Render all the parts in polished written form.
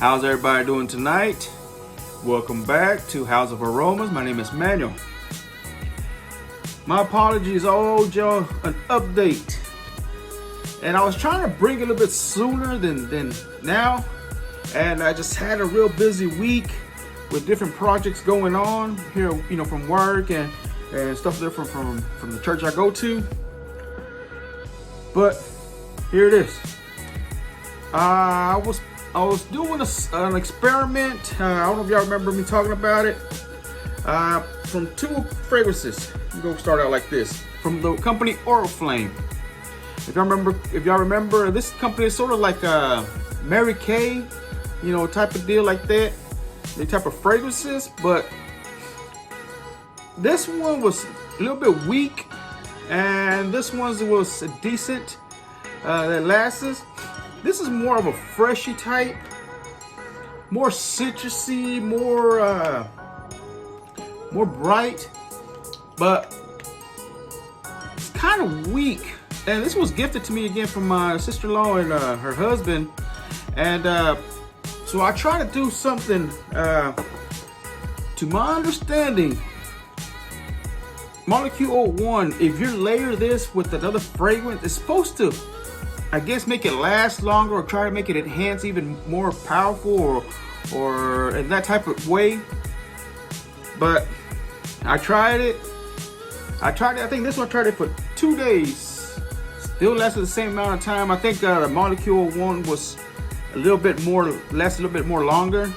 How's everybody doing tonight? Welcome back to House of Aromas. My name is Manuel. My apologies, I owed y'all an update. And I was trying to bring it a little bit sooner than now. And I just had a real busy week with different projects going on here, from work and stuff different from the church I go to. But here it is. I was doing an experiment. I don't know if y'all remember me talking about it. From two fragrances. I'm gonna start out like this. From the company Oriflame. If y'all remember, this company is sort of like a Mary Kay, type of deal like that. The type of fragrances, but this one was a little bit weak, and this one was decent. That lasts. This is more of a freshy type, more citrusy, more bright, but it's kind of weak. And this was gifted to me again from my sister-in-law and her husband. And so I try to do something, to my understanding, Molecule 01, if you layer this with another fragrance, it's supposed to, I guess, make it last longer or try to make it enhance even more powerful or in that type of way. But I tried it. I think this one I tried it for 2 days. Still lasted the same amount of time. I think the Molecule 1 was lasted a little bit more longer.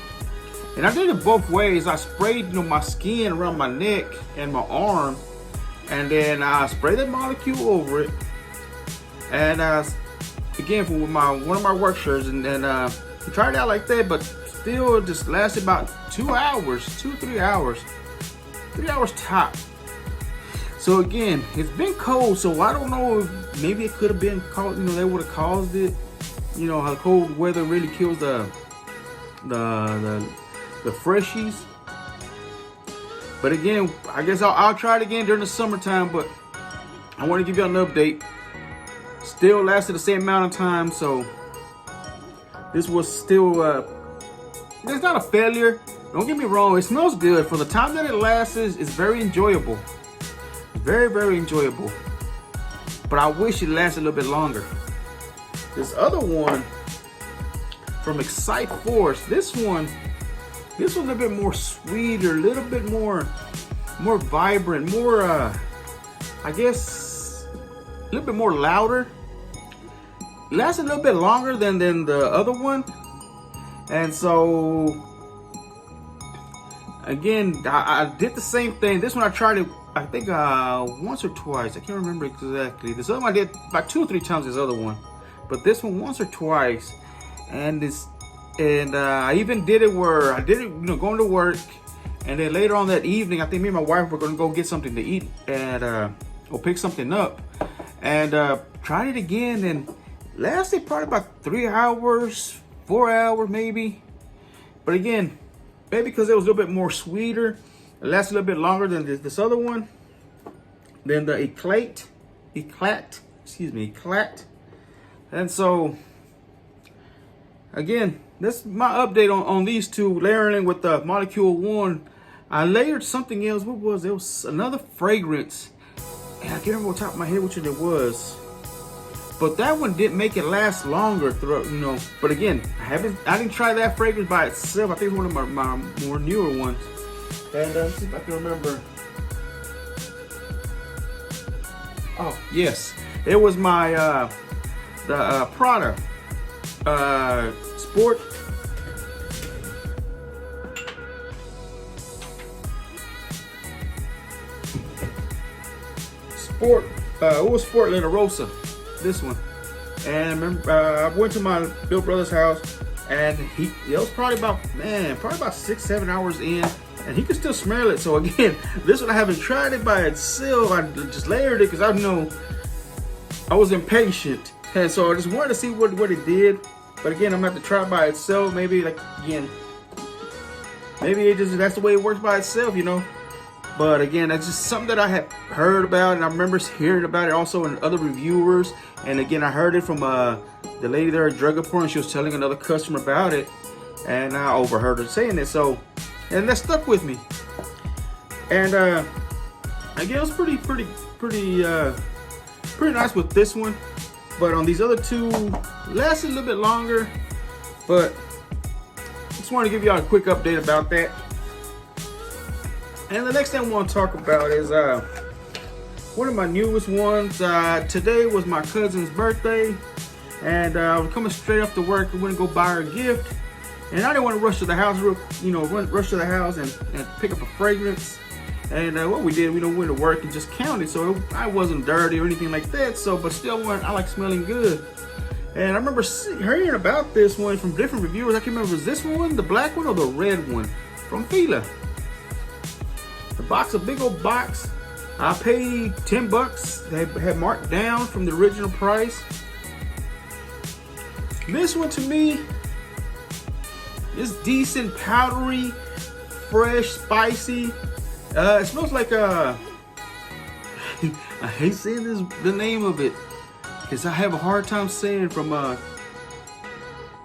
And I did it both ways. I sprayed my skin around my neck and my arm, and then I sprayed the molecule over it. And again, for one of my work shirts, and I tried it out like that, but still just lasted about 2 hours, 3 hours, 3 hours top. So again, it's been cold, so I don't know if maybe it could have been caused, they would have caused it. How cold weather really kills the freshies. But again, I guess I'll try it again during the summertime, but I want to give you an update. Still lasted the same amount of time, so this was still it's not a failure. Don't get me wrong, it smells good. For the time that it lasts, it's very enjoyable. Very, very enjoyable. But I wish it lasted a little bit longer. This other one from Excite Force, this one a little bit more sweeter, a little bit more vibrant, more I guess a little bit more louder. Lasts a little bit longer than the other one. And so again, I did the same thing. This one I tried it, I think once or twice. I can't remember exactly. This other one I did about 2 or 3 times. This other one, but this one once or twice. And I even did it where I did it, going to work, and then later on that evening, I think me and my wife were going to go get something to eat or pick something up, and tried it again, and lasted probably about 3 hours, 4 hours maybe. But again, maybe because it was a little bit more sweeter, it lasted a little bit longer than this other one, than the Eclat. And so again, that's my update on these two, layering with the Molecule 1. I layered something else. What was it? It was another fragrance, and I can't remember off the top of my head which one it was. But that one didn't make it last longer throughout, But again, I didn't try that fragrance by itself. I think it's one of my more newer ones. And let's see if I can remember. Oh yes, it was my the Prada Sport. It was Sport La Rosa, this one. And I remember I went to my Bill brother's house, and it was probably about 6-7 hours in, and he could still smell it. So again, this one I haven't tried it by itself. I just layered it because I was impatient, and so I just wanted to see what it did. But again, I'm gonna have to try it by itself. Maybe that's the way it works by itself, But again, that's just something that I had heard about, and I remember hearing about it also in other reviewers. And again, I heard it from the lady there at Drug Report, and she was telling another customer about it. and I overheard her saying it. So, and that stuck with me. And again, it was pretty nice with this one. But on these other two, lasted a little bit longer. But just wanted to give y'all a quick update about that. And the next thing I want to talk about is one of my newest ones. Today was my cousin's birthday, and I was coming straight after work. I went to go buy her a gift, and I didn't want to rush to the house, rush to the house and pick up a fragrance. And what we did, we went to work and just counted, so I wasn't dirty or anything like that. So, but still, I like smelling good. And I remember hearing about this one from different reviewers. I can't remember, was this one, the black one, or the red one from Fila. The box, a big old box. I paid $10. They had marked down from the original price. This one to me is decent, powdery, fresh, spicy. It smells like I hate saying the name of it, because I have a hard time saying, from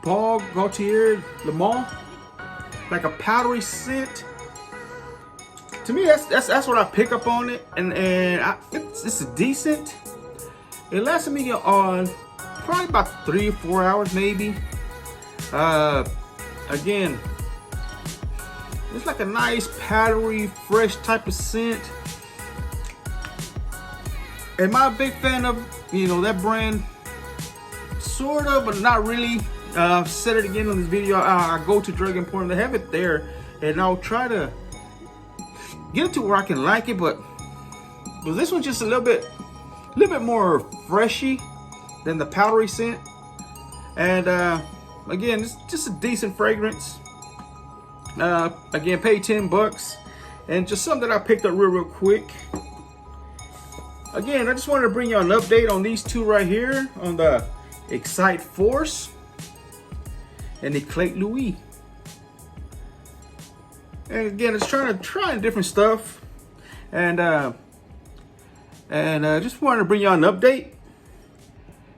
Paul Gaultier Le Mans, like a powdery scent. To me, that's what I pick up on it, and it's decent. It lasted me on probably about 3 or 4 hours, maybe. Again, it's like a nice powdery, fresh type of scent. Am I a big fan of that brand? Sort of, but not really. Said it again on this video. I go to Drug Imported, they have it there, and I'll try to get it to where I can like it, but this one's just a little bit more freshy than the powdery scent. And again, it's just a decent fragrance. Again, paid $10, and just something that I picked up real quick. Again, I just wanted to bring you an update on these two right here, on the Excite Force and the Eclat Lui. And again, it's trying different stuff, and just wanted to bring you an update.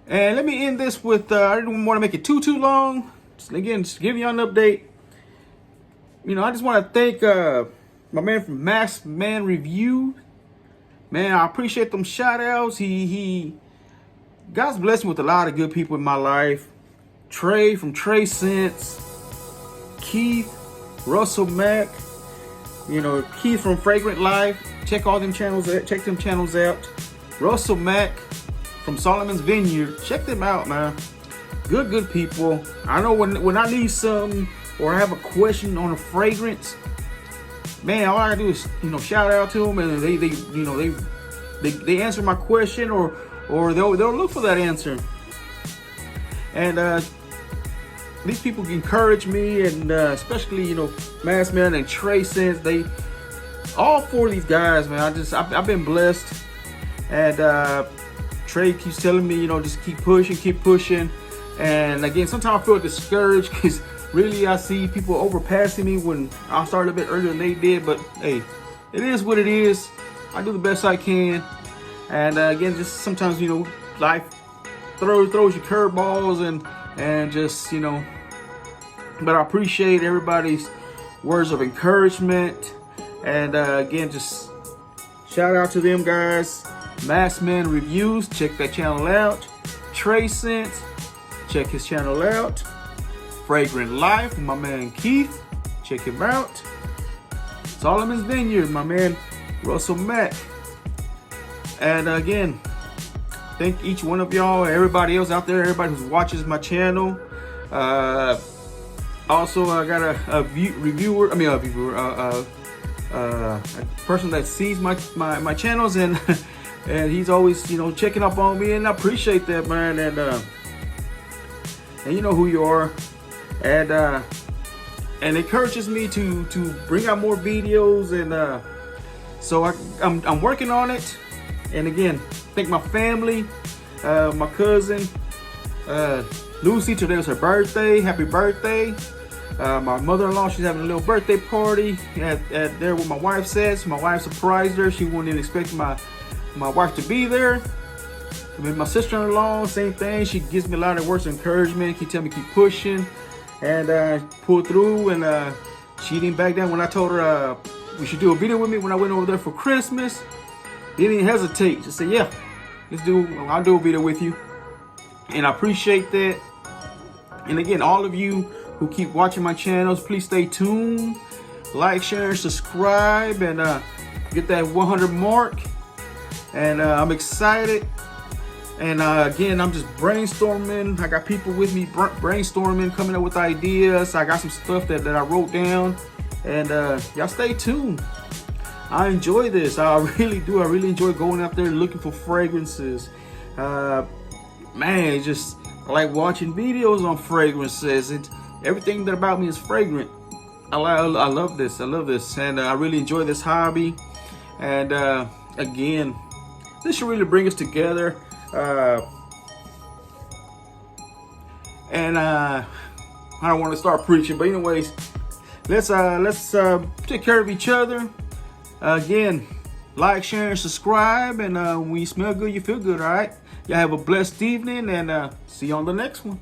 And let me end this with I didn't want to make it too long. Just give you an update. I just want to thank my man from Masked Man Review. Man, I appreciate them shout outs. God's blessed me with a lot of good people in my life. Trey from Trey Sense, Keith, Russell Mack, Keith from Fragrant Life. Check them channels out. Russell Mack from Solomon's Vineyard. Check them out, man. Good people. I know when I need something, or I have a question on a fragrance, man, all I gotta do is shout out to them, and they answer my question, or they'll look for that answer. And these people encourage me, and especially Masked Man and Trey Sense. All four of these guys, man. I've been blessed, and Trey keeps telling me just keep pushing. And again, sometimes I feel discouraged, because really, I see people overpassing me when I started a bit earlier than they did. But hey, it is what it is. I do the best I can. And again, just sometimes life throws you curveballs, and just But I appreciate everybody's words of encouragement. And again, just shout out to them guys. Masked Man Reviews, check that channel out. Trey Sense, check his channel out. Fragrant Life, my man Keith, check him out. Solomon's Vineyard, my man Russell Mack. And again, thank each one of y'all, everybody else out there, everybody who watches my channel. Also, I got a person that sees my channels, and and he's always checking up on me, and I appreciate that, man. And you know who you are. And encourages me to bring out more videos, and so I'm working on it. And again, thank my family, my cousin Lucy. Today was her birthday. Happy birthday! My mother-in-law, she's having a little birthday party at there where my wife's at. So my wife surprised her. She wasn't even expecting my wife to be there. I mean, my sister-in-law, same thing. She gives me a lot of words of encouragement. Keep telling me keep pushing. and pulled through, and she didn't back down when I told her we should do a video with me when I went over there for Christmas. Didn't even hesitate. She said, yeah, I'll do a video with you. And I appreciate that. And again, all of you who keep watching my channels, please stay tuned. Like, share, and subscribe, and get that 100 mark. And I'm excited. And again, I'm just brainstorming. I got people with me brainstorming, coming up with ideas. I got some stuff that I wrote down. And y'all stay tuned. I enjoy this. I really do. I really enjoy going out there looking for fragrances. Man, just I like watching videos on fragrances. Everything that about me is fragrant. I love this. I love this. And I really enjoy this hobby. And again, this should really bring us together. And I don't want to start preaching, but anyways, let's take care of each other. Again, like, share, and subscribe, and when you smell good, you feel good. All right, y'all have a blessed evening, and see you on the next one.